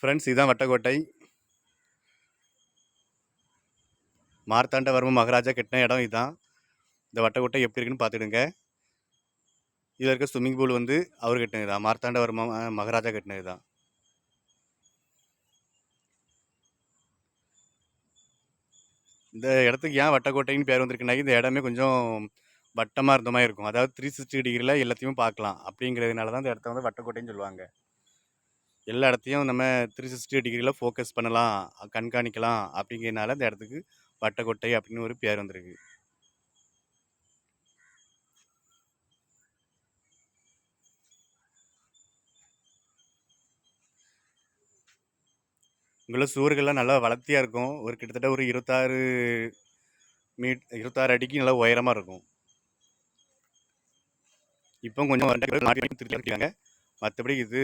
Friends, இதுதான் வட்டக்கோட்டை. மார்த்தாண்டவர்ம மகாராஜா கட்டின இடம் இதுதான். இந்த வட்டக்கோட்டை எப்படி இருக்குன்னு பார்த்துடுங்க. இதில் இருக்க ஸ்விம்மிங் பூல் வந்து அவர் கட்டினது தான். மார்த்தாண்டவர்ம மகாராஜா கட்டினது தான். இந்த இடத்துக்கு ஏன் வட்டக்கோட்டைன்னு பேர் வந்திருக்குன்னா, இந்த இடமே கொஞ்சம் வட்டமாக இருந்த மாதிரி இருக்கும். அதாவது 360 டிகிரியில் எல்லாத்தையும் பார்க்கலாம் அப்படிங்கிறதுனால தான் இந்த இடத்த வந்து வட்டக்கோட்டைன்னு சொல்லுவாங்க. எல்லா இடத்தையும் நம்ம 360 டிகிரியில் ஃபோக்கஸ் பண்ணலாம், கண்காணிக்கலாம் அப்படிங்கிறதுனால இந்த இடத்துக்கு வட்டக்கோட்டை அப்படின்னு ஒரு பேர் வந்திருக்கு. இங்குள்ள சுவர்கள்லாம் நல்லா வளர்த்தியாக இருக்கும். ஒரு கிட்டத்தட்ட ஒரு 26 அடிக்கு நல்லா உயரமாக இருக்கும். இப்போ கொஞ்சம் திருப்பி இருக்காங்க. மற்றபடி இது